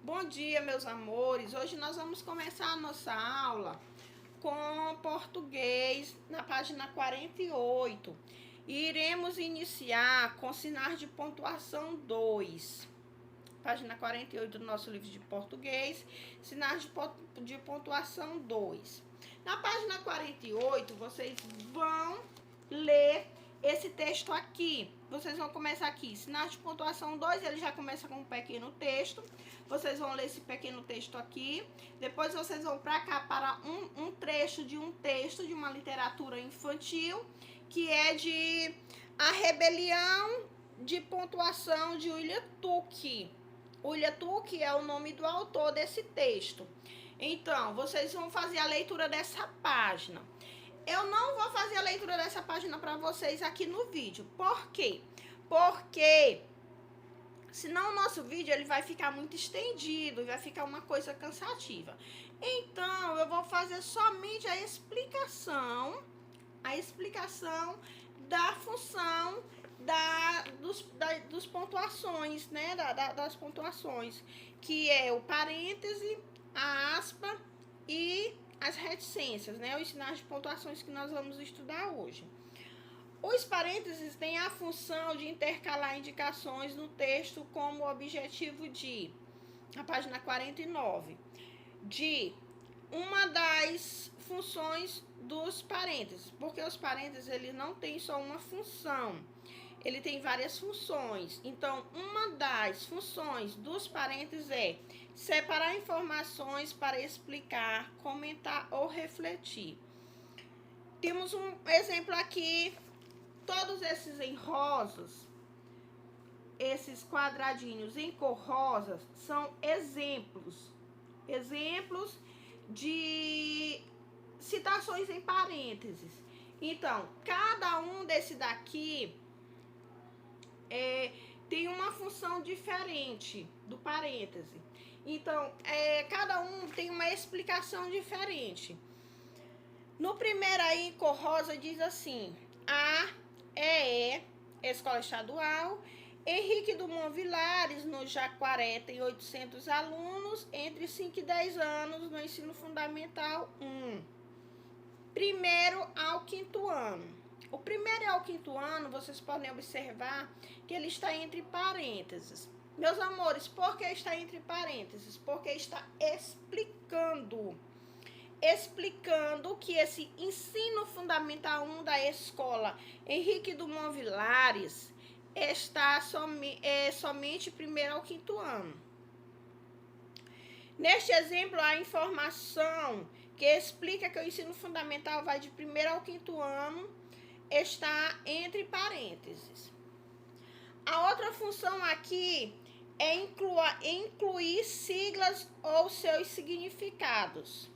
Bom dia, meus amores. Hoje nós vamos começar a nossa aula com português na página 48. E iremos iniciar com sinais de pontuação 2. Página 48 do nosso livro de português, sinais de pontuação 2. Na página 48, vocês vão ler esse texto aqui. Vocês vão começar aqui, sinais de pontuação 2, ele já começa com um pequeno texto. Vocês vão ler esse pequeno texto aqui. Depois vocês vão para cá para um trecho de um texto de uma literatura infantil, que é de A Rebelião de Pontuação de William Tuck. William Tuck é o nome do autor desse texto. Então, vocês vão fazer a leitura dessa página. Eu não vou fazer a leitura dessa página para vocês aqui no vídeo. Por quê? Porque senão o nosso vídeo ele vai ficar muito estendido e vai ficar uma coisa cansativa. Então, eu vou fazer somente a explicação da função dos pontuações, né? Das pontuações, que é o parêntese, a aspa e as reticências, né? Os sinais de pontuações que nós vamos estudar hoje. Os parênteses têm a função de intercalar indicações no texto como objetivo de, na página 49, de uma das funções dos parênteses, porque os parênteses ele não tem só uma função, ele tem várias funções. Então, uma das funções dos parênteses é separar informações para explicar, comentar ou refletir. Temos um exemplo aqui, todos esses em rosas, esses quadradinhos em cor rosa são exemplos de citações em parênteses. Então, cada um desse daqui tem uma função diferente do parêntese. Então, cada um tem uma explicação diferente. No primeiro aí, em cor rosa, diz assim: a EE, Escola Estadual Henrique Dumont Vilares, no Jaguaré, tem 800 alunos entre 5 e 10 anos no ensino fundamental 1. Primeiro ao quinto ano. O primeiro ao quinto ano, vocês podem observar que ele está entre parênteses. Meus amores, por que está entre parênteses? Porque está explicando que esse ensino fundamental 1 da escola Henrique Dumont Vilares está somente primeiro ao quinto ano. Neste exemplo, a informação que explica que o ensino fundamental vai de primeiro ao quinto ano está entre parênteses. A outra função aqui é incluir siglas ou seus significados.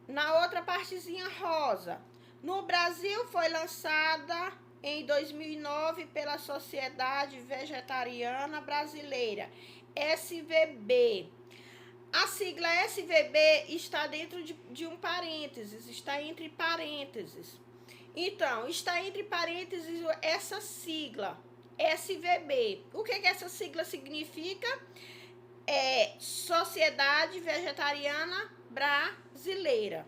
Na outra partezinha rosa, no Brasil foi lançada em 2009 pela Sociedade Vegetariana Brasileira, SVB. A sigla SVB está dentro de um parênteses, está entre parênteses. Então, está entre parênteses essa sigla, SVB. O que essa sigla significa? É Sociedade Vegetariana Brasileira.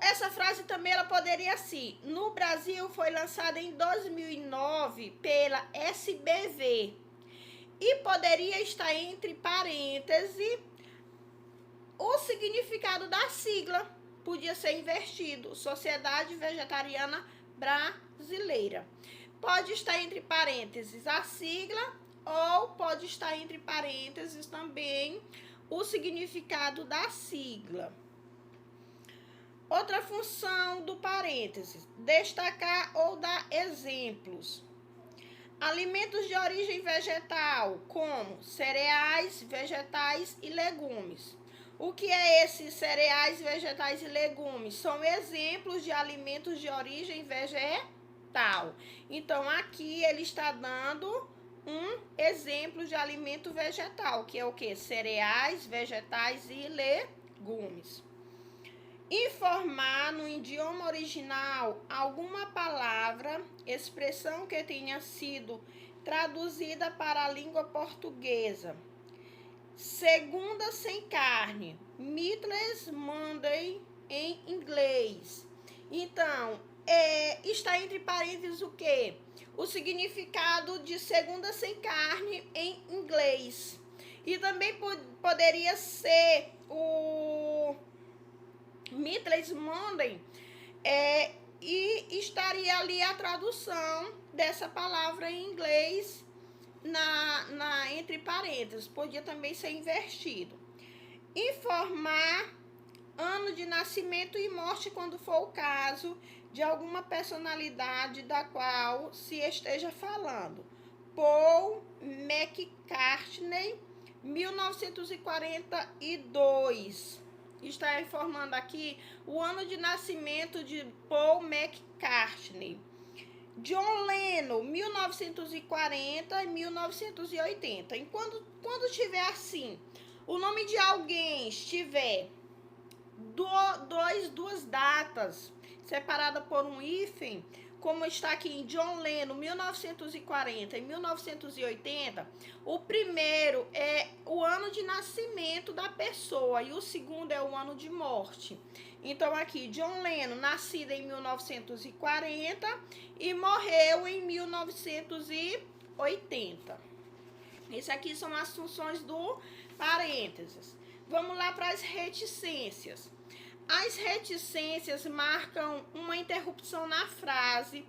Essa frase também ela poderia ser: no Brasil foi lançada em 2009 pela SBV. E poderia estar entre parênteses o significado da sigla. Podia ser invertido: Sociedade Vegetariana Brasileira. Pode estar entre parênteses a sigla, ou pode estar entre parênteses também o significado da sigla. Outra função do parênteses: destacar ou dar exemplos. Alimentos de origem vegetal, como cereais, vegetais e legumes. O que é esses cereais, vegetais e legumes? São exemplos de alimentos de origem vegetal. Então, aqui ele está dando um exemplo de alimento vegetal, que é o que? Cereais, vegetais e legumes. Informar no idioma original alguma palavra, expressão que tenha sido traduzida para a língua portuguesa. Segunda sem carne, Meatless Monday em inglês. Então, está entre parênteses o quê? O significado de segunda sem carne em inglês. E também poderia ser o Meatless Monday, e estaria ali a tradução dessa palavra em inglês entre parênteses. Podia também ser invertido. Informar ano de nascimento e morte, quando for o caso, de alguma personalidade da qual se esteja falando. Paul McCartney, 1942. Está informando aqui o ano de nascimento de Paul McCartney. John Lennon, 1940 e 1980. E quando tiver assim, o nome de alguém estiver duas datas separadas por um hífen, como está aqui em John Lennon, 1940 e 1980, o primeiro é o ano de nascimento da pessoa e o segundo é o ano de morte. Então, aqui, John Lennon, nascido em 1940 e morreu em 1980. Esse aqui são as funções do parênteses. Vamos lá para as reticências. As reticências marcam uma interrupção na frase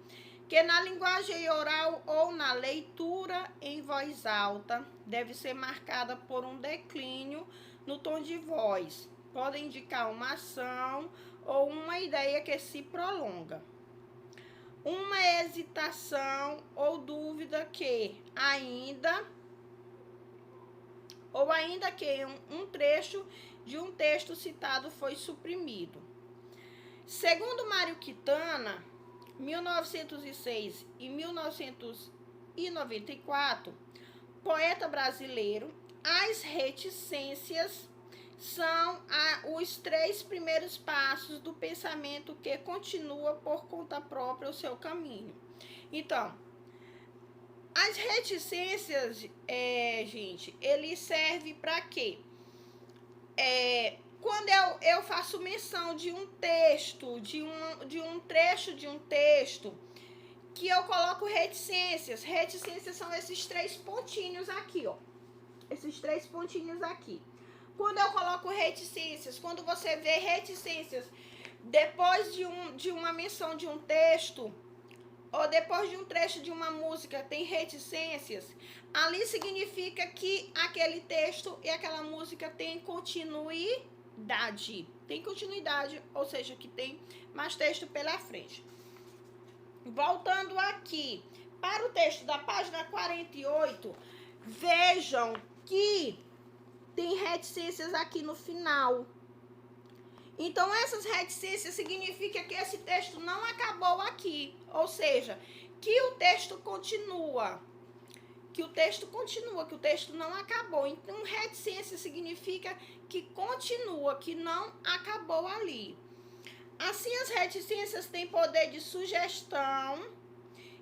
que na linguagem oral ou na leitura em voz alta deve ser marcada por um declínio no tom de voz. Pode indicar uma ação ou uma ideia que se prolonga. Uma hesitação ou dúvida que ainda que um trecho de um texto citado foi suprimido. Segundo Mário Quintana, 1906 e 1994, poeta brasileiro, as reticências são os 3 primeiros passos do pensamento que continua por conta própria o seu caminho. Então, as reticências, gente, ele serve para quê? Quando eu faço menção de um texto, de um trecho de um texto, que eu coloco reticências. Reticências são esses 3 pontinhos aqui, ó. Esses 3 pontinhos aqui. Quando eu coloco reticências, quando você vê reticências depois de uma menção de um texto, ou depois de um trecho de uma música tem reticências, ali significa que aquele texto e aquela música tem continuidade. Tem continuidade, ou seja, que tem mais texto pela frente. Voltando aqui para o texto da página 48, vejam que tem reticências aqui no final. Então, essas reticências significa que esse texto não acabou aqui. Ou seja, que o texto continua. Que o texto não acabou. Então, reticência significa que continua, que não acabou ali. Assim, as reticências têm poder de sugestão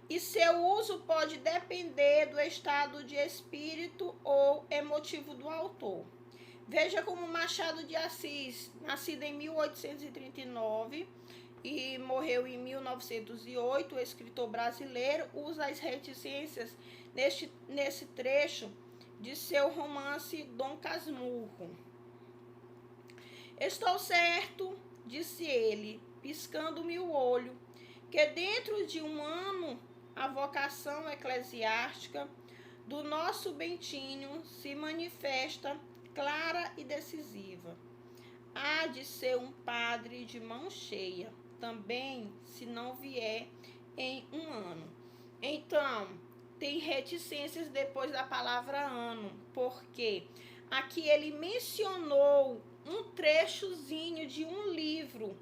e seu uso pode depender do estado de espírito ou emotivo do autor. Veja como Machado de Assis, nascido em 1839 e morreu em 1908, o escritor brasileiro, usa as reticências nesse trecho de seu romance Dom Casmurro. Estou certo, disse ele, piscando-me o olho, que dentro de um ano a vocação eclesiástica do nosso Bentinho se manifesta clara e decisiva. Há de ser um padre de mão cheia, também se não vier em um ano. Então, tem reticências depois da palavra ano, porque aqui ele mencionou um trechozinho de um livro,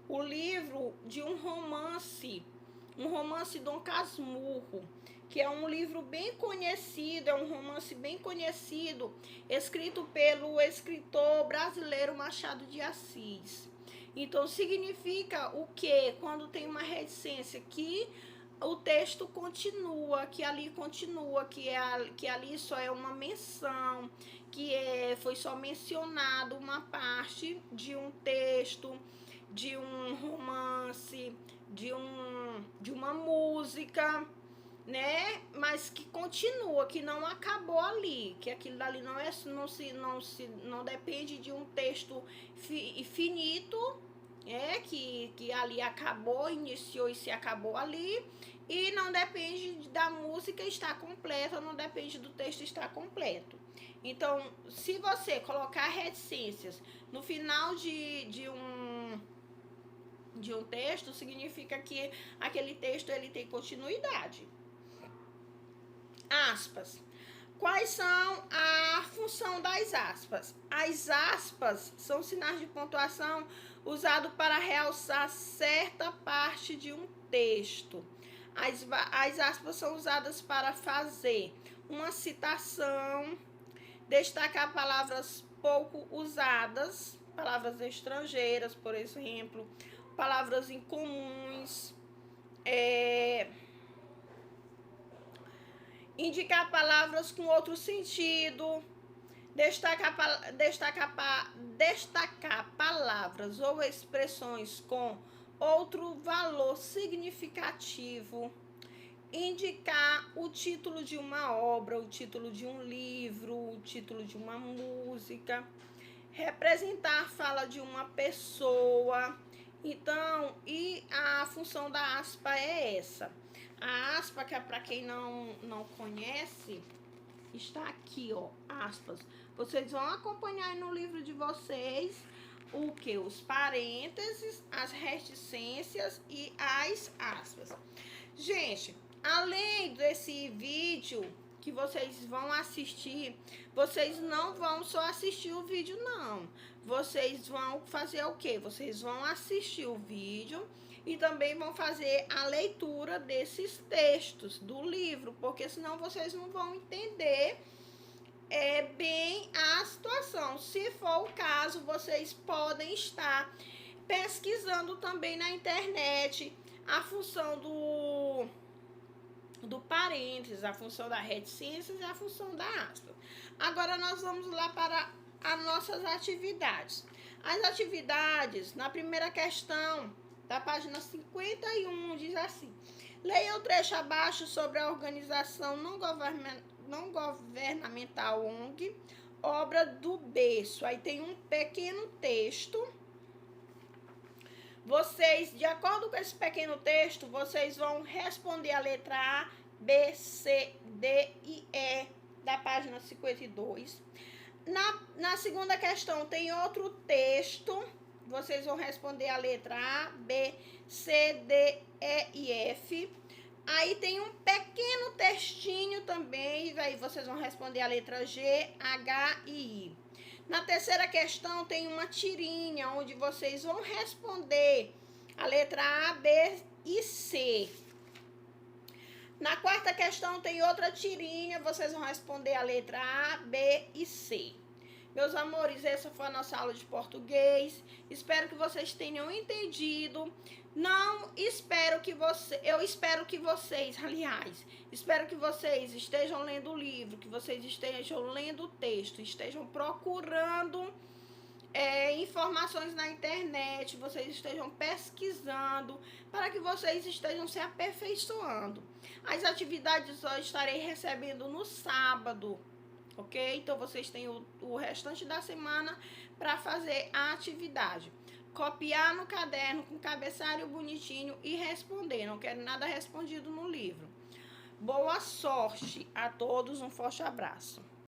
o livro de um romance Dom Casmurro, que é um livro bem conhecido, é um romance bem conhecido, escrito pelo escritor brasileiro Machado de Assis. Então, significa o quê? Quando tem uma reticência que o texto continua, que que ali só é uma menção, foi só mencionado uma parte de um texto, de um romance, de uma música, né? Mas que continua, que não acabou ali, que aquilo dali não depende de um texto finito, que ali acabou, iniciou e se acabou ali, e não depende da música estar completa, não depende do texto estar completo. Então, se você colocar reticências no final de um texto, significa que aquele texto ele tem continuidade. Aspas. Quais são a função das aspas? As aspas são sinais de pontuação usados para realçar certa parte de um texto. As aspas são usadas para fazer uma citação, destacar palavras pouco usadas, palavras estrangeiras, por exemplo, palavras incomuns, indicar palavras com outro sentido, destacar palavras ou expressões com outro valor significativo, indicar o título de uma obra, o título de um livro, o título de uma música, representar a fala de uma pessoa. Então, e a função da aspa é essa. A aspa, que é para quem não conhece, está aqui, ó, aspas. Vocês vão acompanhar no livro de vocês o que? Os parênteses, as reticências e as aspas. Gente, além desse vídeo que vocês vão assistir, vocês não vão só assistir o vídeo, não. Vocês vão fazer o quê? Vocês vão assistir o vídeo e também vão fazer a leitura desses textos do livro, porque senão vocês não vão entender bem a situação. Se for o caso, vocês podem estar pesquisando também na internet a função do parênteses, a função da reticências e a função da aspa. Agora nós vamos lá para as nossas atividades. As atividades, na primeira questão, da página 51, diz assim: leia o trecho abaixo sobre a organização não governamental ONG, obra do berço. Aí tem um pequeno texto. Vocês, de acordo com esse pequeno texto, vocês vão responder a letra A, B, C, D e E da página 52. Na segunda questão tem outro texto. Vocês vão responder a letra A, B, C, D, E e F. Aí tem um pequeno textinho também, e aí vocês vão responder a letra G, H e I. Na terceira questão tem uma tirinha, onde vocês vão responder a letra A, B e C. Na quarta questão tem outra tirinha, vocês vão responder a letra A, B e C. Meus amores, essa foi a nossa aula de português. Espero que vocês tenham entendido. Eu espero que vocês, aliás, espero que vocês estejam lendo o livro, que vocês estejam lendo o texto, estejam procurando informações na internet, vocês estejam pesquisando, para que vocês estejam se aperfeiçoando. As atividades eu estarei recebendo no sábado, ok? Então, vocês têm o restante da semana para fazer a atividade. Copiar no caderno com cabeçalho bonitinho e responder. Não quero nada respondido no livro. Boa sorte a todos, um forte abraço.